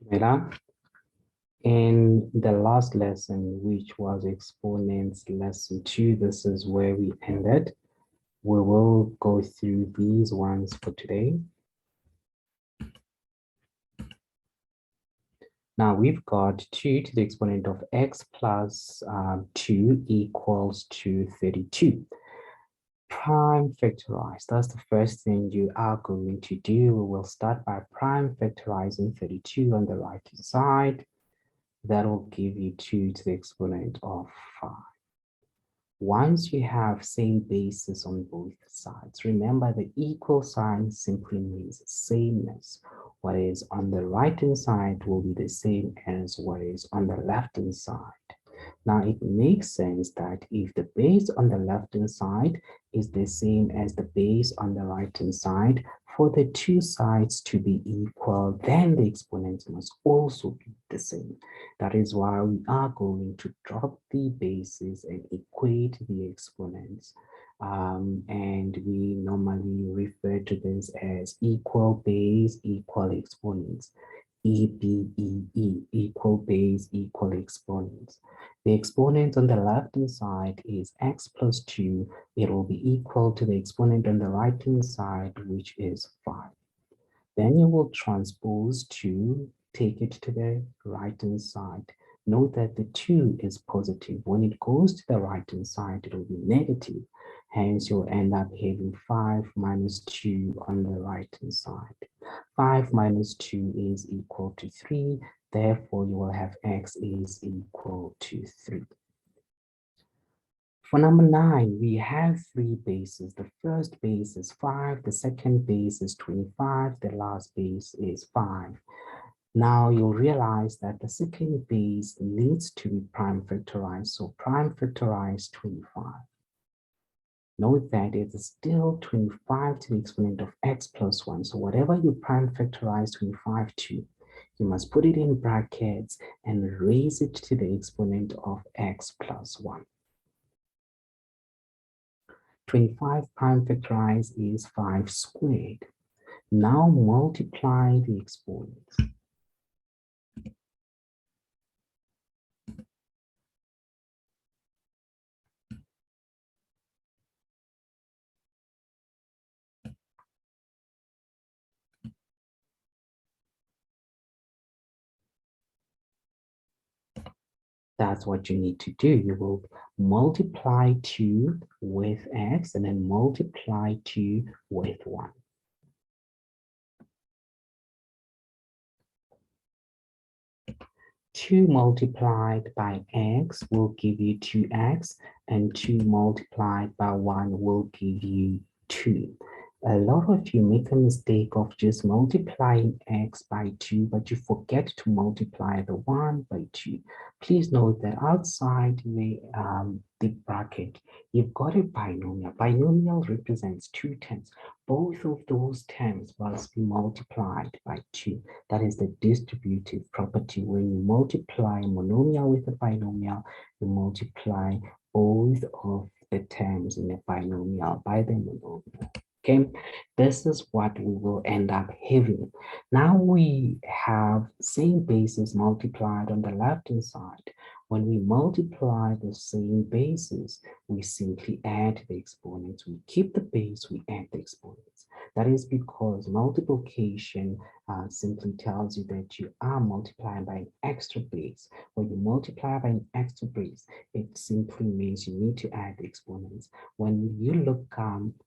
Mira, in the last lesson, which was exponents lesson 2, this is where we ended. We will go through these ones for today. Now we've got 2 to the exponent of x plus 2 equals to 32. Prime factorize. That's the first thing you are going to do. We will start by prime factorizing 32 on the right hand side. That will give you 2 to the exponent of 5. Once you have same basis on both sides, remember the equal sign simply means sameness. What is on the right hand side will be the same as what is on the left hand side. Now it makes sense that if the base on the left hand side is the same as the base on the right hand side, for the two sides to be equal, then the exponents must also be the same. That is why we are going to drop the bases and equate the exponents. And we normally refer to this as equal base, equal exponents. EBEE, equal base, equal exponents. The exponent on the left-hand side is x plus 2. It will be equal to the exponent on the right-hand side, which is 5. Then you will transpose 2, take it to the right-hand side. Note that the 2 is positive. When it goes to the right-hand side, it will be negative. Hence, you'll end up having 5 minus 2 on the right-hand side. 5 minus 2 is equal to 3. Therefore, you will have x is equal to 3. For number 9, we have 3 bases. The first base is 5, the second base is 25, the last base is 5. Now you'll realize that the second base needs to be prime factorized. So prime factorize 25. Note that it is still 25 to the exponent of x plus 1. So whatever you prime factorize 25 to, you must put it in brackets and raise it to the exponent of x plus 1. 25 prime factorize is 5 squared. Now multiply the exponents. That's what you need to do. You will multiply 2 with x and then multiply 2 with 1. 2 multiplied by x will give you 2x, and 2 multiplied by 1 will give you 2. A lot of you make a mistake of just multiplying x by 2, but you forget to multiply the 1 by 2. Please note that outside the bracket, you've got a binomial. Binomial represents 2 terms. Both of those terms must be multiplied by 2. That is the distributive property. When you multiply a monomial with a binomial, you multiply both of the terms in a binomial by the monomial. Okay, this is what we will end up having. Now we have same bases multiplied on the left-hand side. When we multiply the same bases, we simply add the exponents. We keep the base, we add the exponents. That is because multiplication simply tells you that you are multiplying by an extra base. When you multiply by an extra base, it simply means you need to add the exponents. When you look,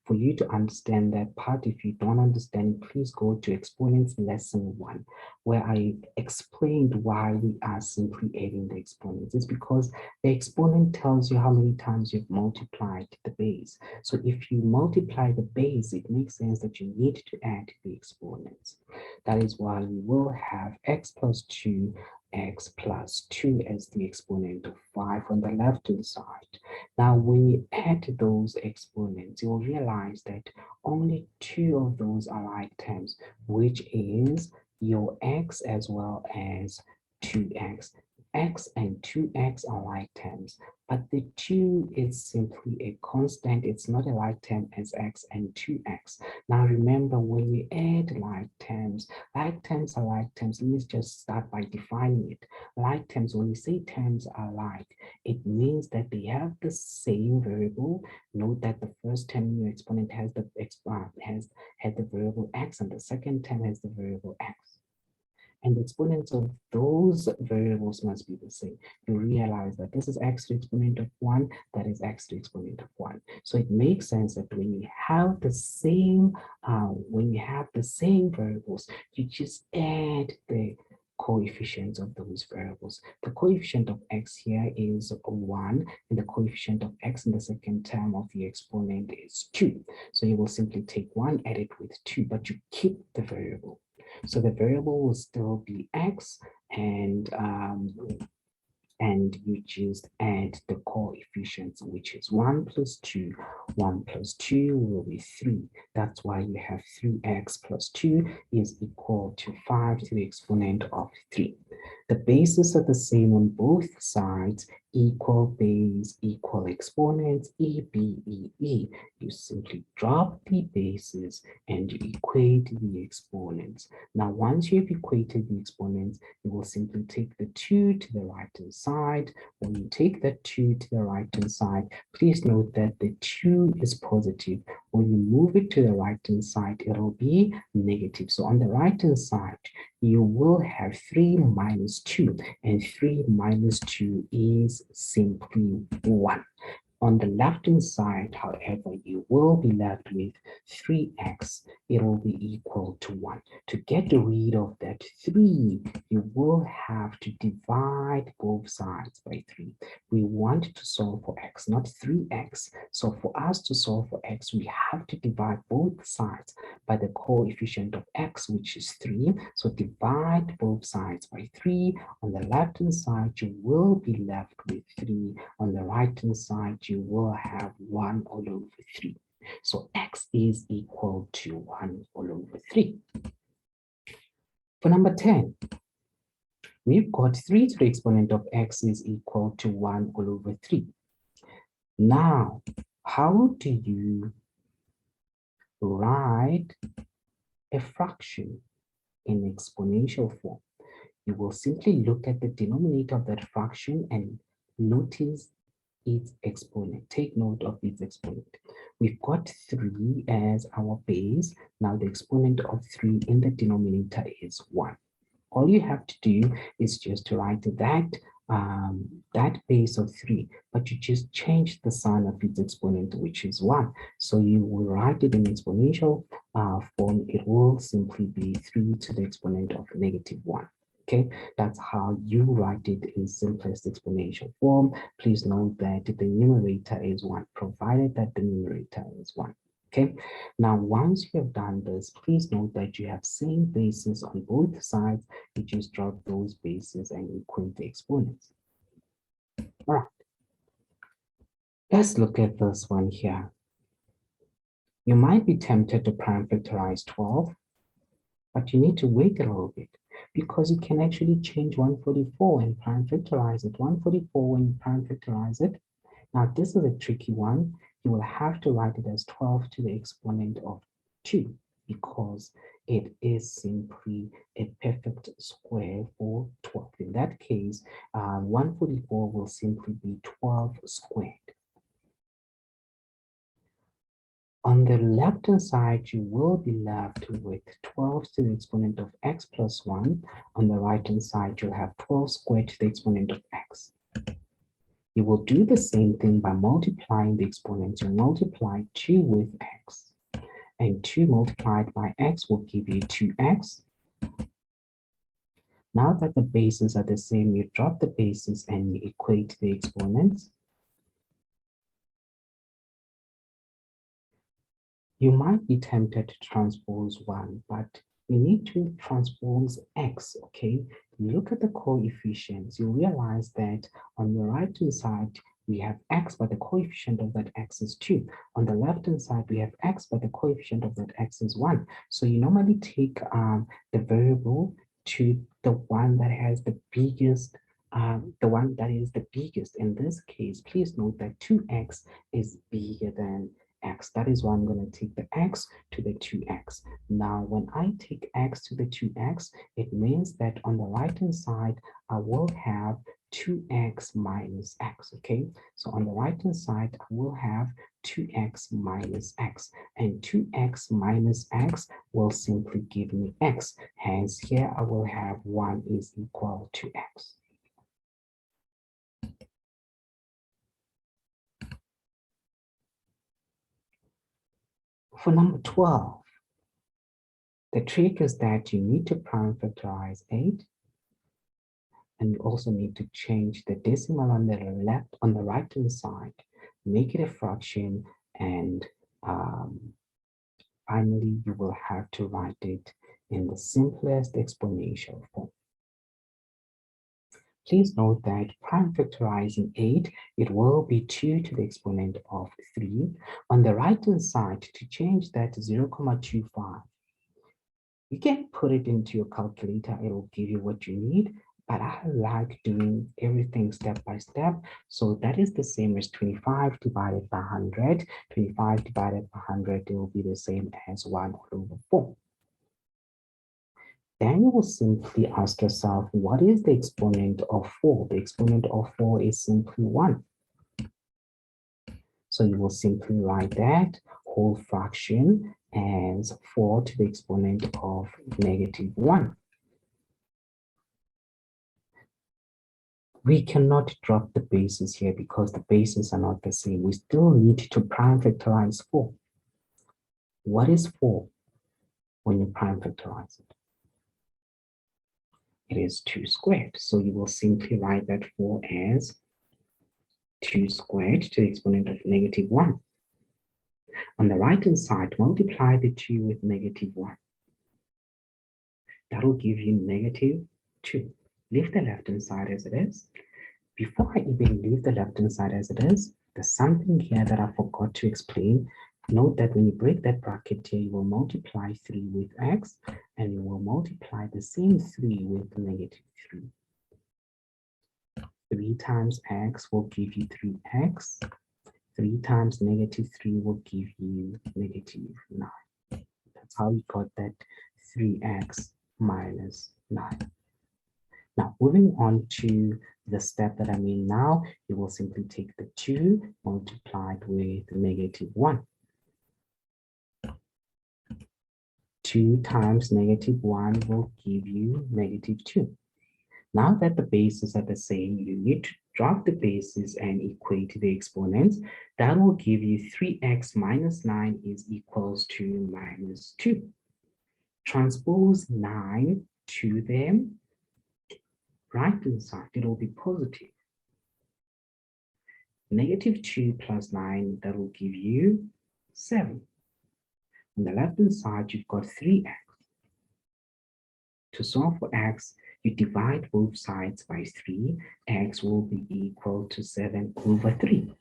for you to understand that part, if you don't understand, please go to Exponents lesson 1, where I explained why we are simply adding the exponents. It's because the exponent tells you how many times you've multiplied the base. So if you multiply the base, it makes sense that you need to add the exponents. That is why we will have x plus 2, x plus 2 as the exponent of 5 on the left-hand side. Now, when you add those exponents, you'll realize that only 2 of those are like terms, which is your x as well as 2x. x and 2x are like terms, but the 2 is simply a constant. It's not a like term as x and 2x. Now remember, when we add like terms are like terms. Let's just start by defining it. Like terms, when we say terms are like, it means that they have the same variable. Note that the first term in your exponent has the variable x, and the second term has the variable x. And the exponents of those variables must be the same. You realize that this is x to the exponent of 1, that is x to the exponent of 1. So it makes sense that when you have the same variables, you just add the coefficients of those variables. The coefficient of x here is 1, and the coefficient of x in the second term of the exponent is 2. So you will simply take 1, add it with 2, but you keep the variable. So the variable will still be x, and you just add the coefficients, which is 1 plus 2. 1 plus 2 will be 3. That's why you have 3x plus 2 is equal to 5 to the exponent of 3. The bases are the same on both sides. Equal base, equal exponents, E, B, E, E. You simply drop the bases and you equate the exponents. Now, once you've equated the exponents, you will simply take the 2 to the right-hand side. When you take the 2 to the right-hand side, please note that the 2 is positive. When you move it to the right-hand side, it'll be negative. So on the right-hand side, you will have 3 minus 2, and 3 minus 2 is simply 1. On the left-hand side, however, you will be left with 3x. It will be equal to 1. To get rid of that 3, you will have to divide both sides by 3. We want to solve for x, not 3x. So for us to solve for x, we have to divide both sides by the coefficient of x, which is 3. So divide both sides by 3. On the left-hand side, you will be left with 3. On the right-hand side, you will have 1 all over 3. So x is equal to 1 all over 3. For number 10, we've got 3 to the exponent of x is equal to 1 all over 3. Now, how do you write a fraction in exponential form? You will simply look at the denominator of that fraction and notice its exponent. Take note of its exponent. We've got 3 as our base. Now the exponent of 3 in the denominator is 1. All you have to do is just to write that base of 3, but you just change the sign of its exponent, which is 1. So you will write it in exponential form. It will simply be 3 to the exponent of -1. Okay, that's how you write it in simplest exponential form. Please note that the numerator is 1, provided that the numerator is 1. Okay, now once you have done this, please note that you have same bases on both sides. You just drop those bases and equate the exponents. All right, let's look at this one here. You might be tempted to prime factorize 12, but you need to wait a little bit, because you can actually change 144 and prime factorize it. 144 when you prime factorize it. Now this is a tricky one. You will have to write it as 12 to the exponent of 2, because it is simply a perfect square for 12. In that case, 144 will simply be 12 squared. On the left-hand side, you will be left with 12 to the exponent of x plus 1. On the right-hand side, you'll have 12 squared to the exponent of x. You will do the same thing by multiplying the exponents. You multiply 2 with x, and 2 multiplied by x will give you 2x. Now that the bases are the same, you drop the bases and you equate the exponents. You might be tempted to transpose 1, but we need to transpose x, okay? Look at the coefficients. You realize that on the right-hand side, we have x, but the coefficient of that x is 2. On the left-hand side, we have x, but the coefficient of that x is 1. So you normally take the variable to the one that has the biggest the one that is the biggest. In this case, please note that 2x is bigger than x. That is why I'm going to take the x to the 2x. Now, when I take x to the 2x, it means that on the right-hand side, I will have 2x minus x, okay? So on the right-hand side, I will have 2x minus x, and 2x minus x will simply give me x. Hence, here I will have 1 is equal to x. For number 12, the trick is that you need to prime factorize 8, and you also need to change the decimal on the left, on the right hand side, make it a fraction, and finally you will have to write it in the simplest exponential form. Please note that prime factorizing 8, it will be 2 to the exponent of 3. On the right hand side, to change that to 0.25, you can put it into your calculator, it will give you what you need, but I like doing everything step by step. So that is the same as 25 divided by 100. 25 divided by 100, it will be the same as 1 over 4. Then you will simply ask yourself, what is the exponent of 4? The exponent of 4 is simply 1. So you will simply write that whole fraction as 4 to the exponent of -1. We cannot drop the bases here because the bases are not the same. We still need to prime factorize 4. What is 4 when you prime factorize it? It is 2 squared. So you will simply write that 4 as 2 squared to the exponent of -1. On the right-hand side, multiply the 2 with -1. That will give you -2. Leave the left-hand side as it is. Before I even leave the left-hand side as it is, there's something here that I forgot to explain. Note that when you break that bracket here, you will multiply 3 with x, and you will multiply the same 3 with -3. 3 times x will give you 3x. 3 times -3 will give you -9. That's how you got that 3x minus 9. Now, moving on to the step that I'm in now, you will simply take the 2 multiplied with -1. 2 times -1 will give you -2. Now that the bases are the same, you need to drop the bases and equate the exponents. That will give you 3x minus 9 is equals to -2. Transpose 9 to them. Right-hand side, it will be positive. -2 plus 9, that will give you 7. On the left-hand side, you've got 3x. To solve for x, you divide both sides by 3. X will be equal to 7 over 3.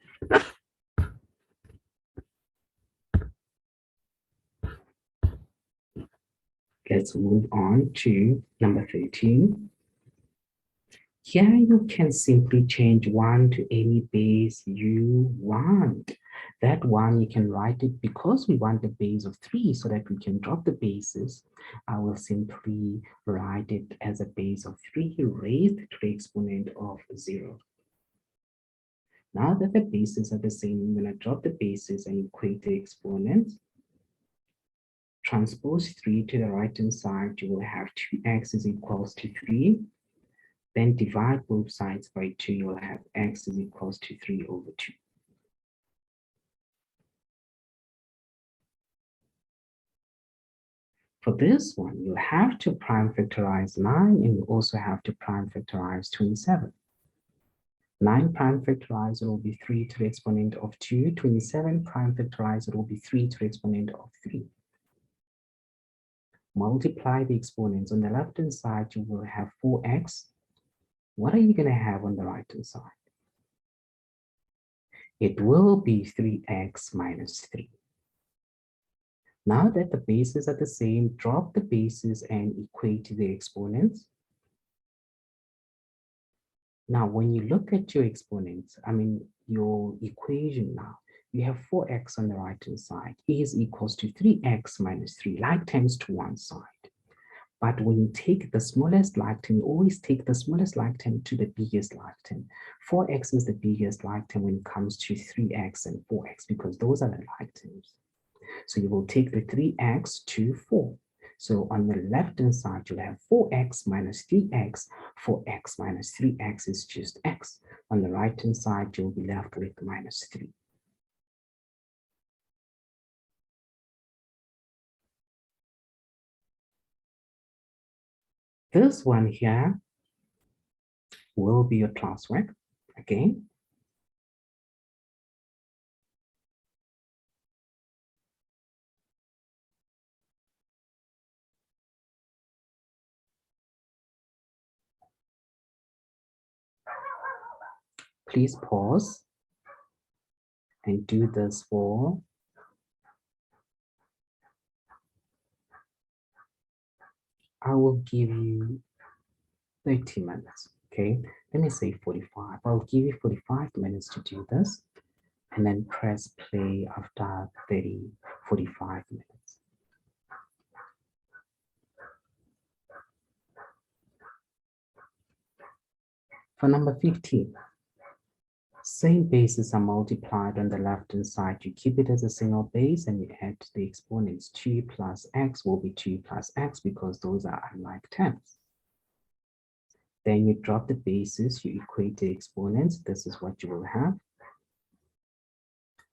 Let's move on to number 13. Here you can simply change 1 to any base you want. That 1, you can write it because we want the base of 3 so that we can drop the bases. I will simply write it as a base of 3 raised to the exponent of 0. Now that the bases are the same, I'm going to drop the bases and equate the exponents. Transpose 3 to the right-hand side, you will have 2x is equals to 3. Then divide both sides by 2, you will have x is equals to 3 over 2. For this one, you have to prime factorize 9, and you also have to prime factorize 27. 9 prime factorize, it will be 3 to the exponent of 2. 27 prime factorize, it will be 3 to the exponent of 3. Multiply the exponents. On the left-hand side, you will have 4x. What are you going to have on the right-hand side? It will be 3x minus 3. Now that the bases are the same, drop the bases and equate the exponents. Now, when you look at your exponents, your equation now, you have 4x on the right-hand side is equals to 3x minus 3, like terms to one side. But when you take the smallest like term, you always take the smallest like term to the biggest like term. 4x is the biggest like term when it comes to 3x and 4x, because those are the like terms. So you will take the 3x to 4. So on the left-hand side, you'll have 4x minus 3x. 4x minus 3x is just x. On the right-hand side, you'll be left with minus 3. This one here will be your classwork. Again, please pause and do this for I will give you 30 minutes. Okay, let me say 45. I'll give you 45 minutes to do this, and then press play after 45 minutes. For number 15, same bases are multiplied on the left-hand side. You keep it as a single base and you add the exponents. 2 plus x will be 2 plus x because those are unlike terms. Then you drop the bases, you equate the exponents. This is what you will have.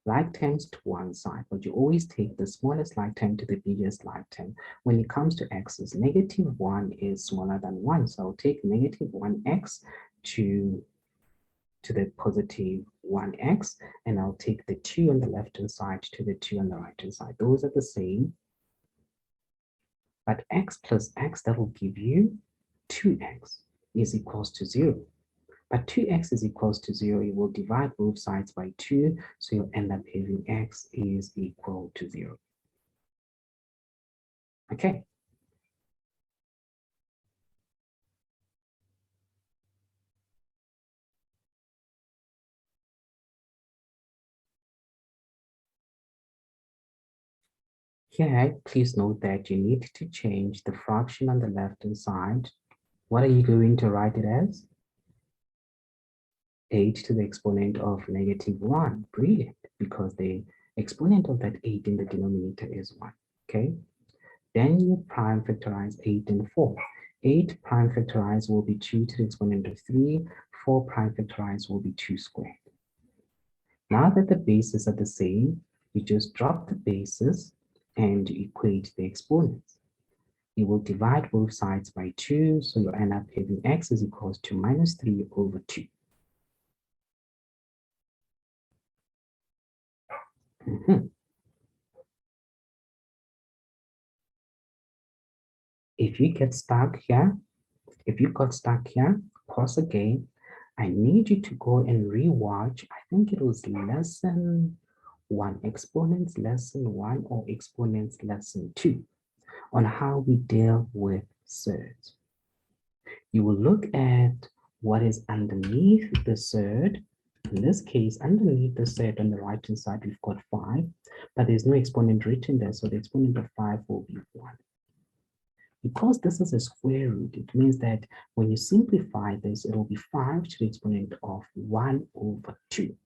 Like terms to one side, but you always take the smallest like term to the biggest like term. When it comes to x's, -1 is smaller than 1. So I'll take -1x to the positive 1x, and I'll take the 2 on the left-hand side to the 2 on the right-hand side. Those are the same. But x plus x, that will give you 2x is equals to 0. But 2x is equals to 0. You will divide both sides by 2, so you'll end up having x is equal to 0. Okay. Here, please note that you need to change the fraction on the left-hand side. What are you going to write it as? 8 to the exponent of -1. Brilliant, because the exponent of that 8 in the denominator is 1. Okay. Then you prime factorize 8 and 4. 8 prime factorize will be 2 to the exponent of 3. 4 prime factorize will be 2 squared. Now that the bases are the same, you just drop the bases and equate the exponents. You will divide both sides by 2, so you'll end up having x is equals to -3 over 2. If you get stuck here, if you got stuck here, pause again. I need you to go and rewatch. I think it was lesson 1, exponents lesson 1 or exponents lesson 2, on how we deal with surds. You will look at what is underneath the surd. In this case, underneath the surd on the right-hand side, we've got 5, but there's no exponent written there, so the exponent of 5 will be 1. Because this is a square root, it means that when you simplify this, it will be 5 to the exponent of 1 over 2.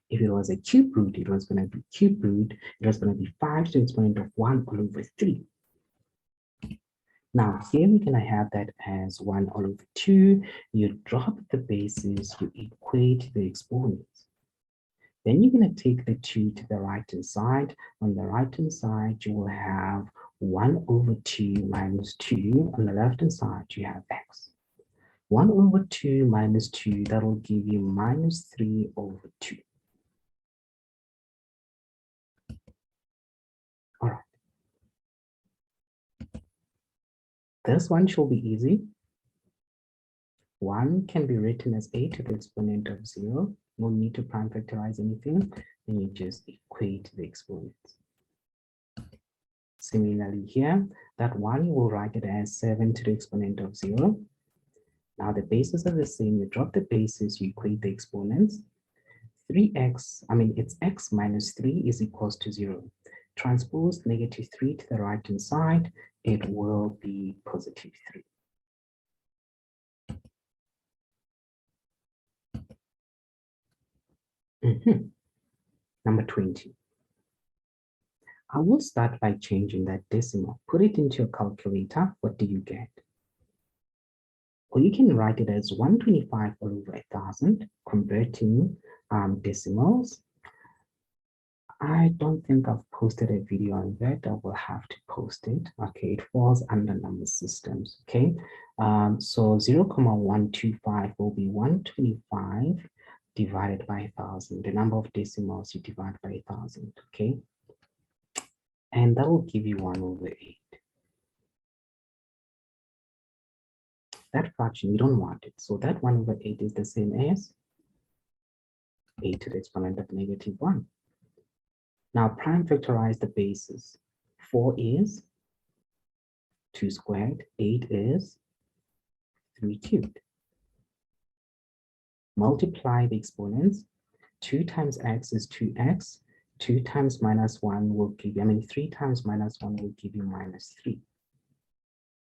If it was a cube root, it was going to be cube root. It was going to be 5 to the exponent of 1 all over 3. Now here we're going to have that as 1 all over 2. You drop the bases, you equate the exponents. Then you're going to take the 2 to the right-hand side. On the right-hand side, you will have 1 over 2 minus 2. On the left-hand side, you have x. 1 over 2 minus 2, that will give you -3 over 2. All right. This one should be easy. 1 can be written as a to the exponent of 0. No need to prime factorize anything. And you just equate the exponents. Similarly here, that 1 you will write it as 7 to the exponent of 0. Now the bases are the same. You drop the bases, you equate the exponents. It's x minus 3 is equals to 0. Transpose negative 3 to the right-hand side, it will be positive 3. Number 20. I will start by changing that decimal. Put it into your calculator. What do you get? Or you can write it as 125 all over 1,000, converting decimals. I don't think I've posted a video on that. I will have to post it. Okay, it falls under number systems. Okay, so 0,125 will be 125 divided by 1,000. The number of decimals you divide by 1,000. Okay, and that will give you 1 over 8. That fraction, you don't want it. So that 1 over 8 is the same as 8 to the exponent of negative 1. Now prime factorize the bases. 4 is 2 squared, 8 is 3 cubed. Multiply the exponents. 2 times x is 2x. 2 times minus 1 will give you, 3 times minus 1 will give you minus 3.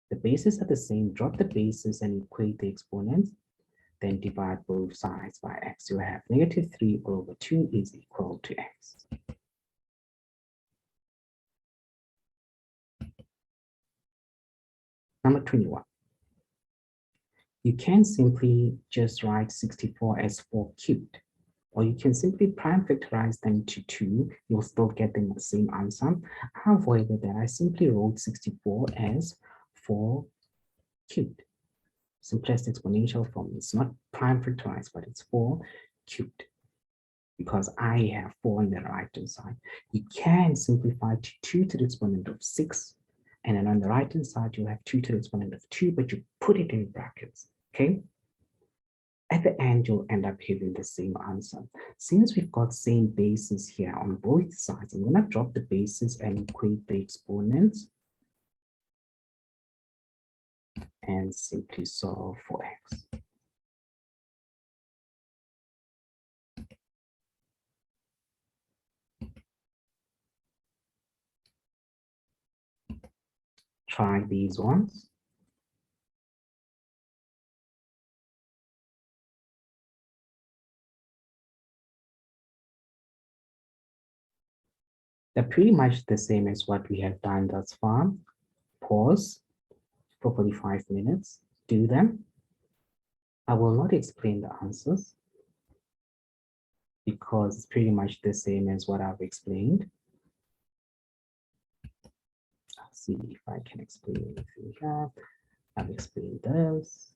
The bases are the same. Drop the bases and equate the exponents. Then divide both sides by x. You have negative 3 over 2 is equal to x. Number 21. You can simply just write 64 as 4 cubed, or you can simply prime factorize them to 2. You'll still get them the same answer. I avoided that. I simply wrote 64 as 4 cubed. Simplest exponential form. It's not prime factorized, but it's 4 cubed because I have 4 on the right-hand side. You can simplify to 2 to the exponent of 6. And then on the right-hand side, you have 2 to the exponent of 2, but you put it in brackets, okay? At the end, you'll end up having the same answer. Since we've got same bases here on both sides, I'm gonna drop the bases and equate the exponents and simply solve for x. Try these ones. They're pretty much the same as what we have done thus far. Pause for 45 minutes, do them. I will not explain the answers because it's pretty much the same as what I've explained. I'll see if I can explain anything here. I've explained this.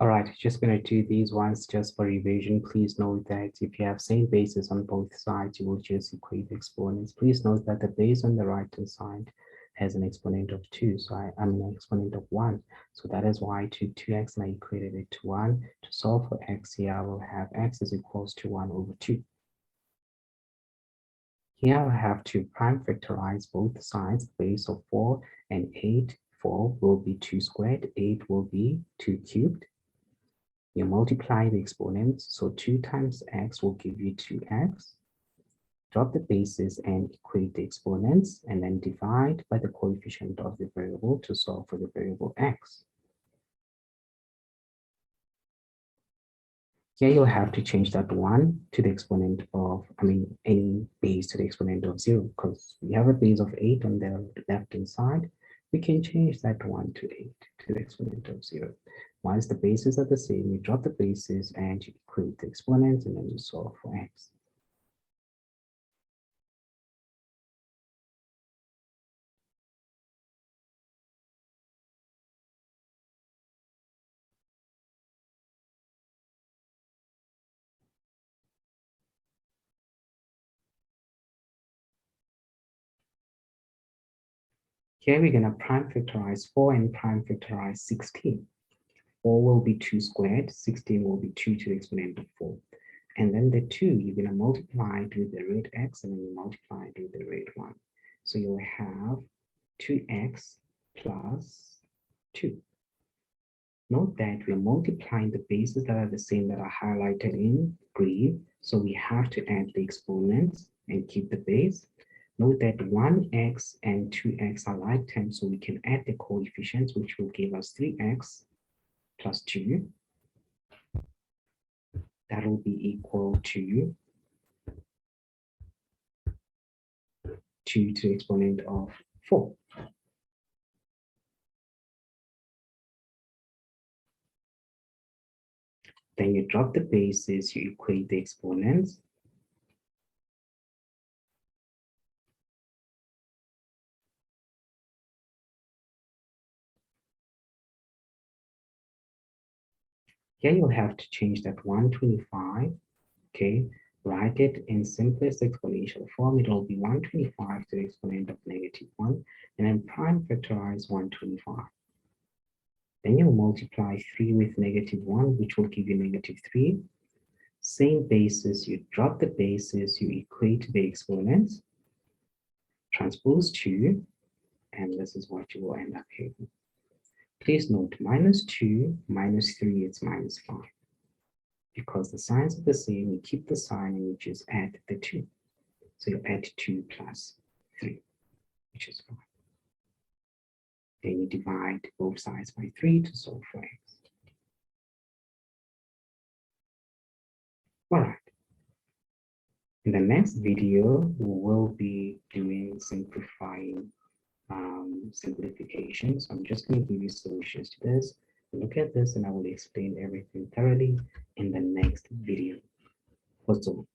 All right, just going to do these ones just for revision. Please note that if you have same bases on both sides, you will just equate the exponents. Please note that the base on the right-hand side as an exponent of 2. So I'm an exponent of 1. So that is why to 2x, and I equated it to 1. To solve for x here, I will have x is equals to 1 over 2. Here I have to prime factorize both sides. Base of 4 and 8. 4 will be 2 squared. 8 will be 2 cubed. You multiply the exponents. So 2 times x will give you 2x. Drop the bases and equate the exponents, and then divide by the coefficient of the variable to solve for the variable x. Here you'll have to change that 1 to the exponent of, any base to the exponent of 0, because we have a base of 8 on the left-hand side. We can change that 1 to 8 to the exponent of 0. Once the bases are the same, you drop the bases and you equate the exponents, and then you solve for x. Here we're going to prime factorize 4 and prime factorize 16. 4 will be 2 squared, 16 will be 2 to the exponent of 4. And then the 2, you're going to multiply it with the rate x, and then you multiply it with the rate 1. So you'll have 2x plus 2. Note that we're multiplying the bases that are the same that are highlighted in green. So we have to add the exponents and keep the base. Note that 1x and 2x are like terms, so we can add the coefficients, which will give us 3x plus 2. That will be equal to 2 to the exponent of 4. Then you drop the bases, you equate the exponents. Here you'll have to change that 125, okay? Write it in simplest exponential form. It will be 125 to the exponent of -1, and then prime factorize 125. Then you'll multiply 3 with -1, which will give you -3. Same basis, you drop the bases, you equate the exponents, transpose 2, and this is what you will end up having. Please note, -2 minus 3 is -5. Because the signs are the same, you keep the sign and you just add the 2. So you add 2 plus 3, which is 5. Then you divide both sides by 3 to solve for x. All right. In the next video, we will be doing simplification. So I'm just going to give you solutions to this. Look at this and I will explain everything thoroughly in the next video. Also,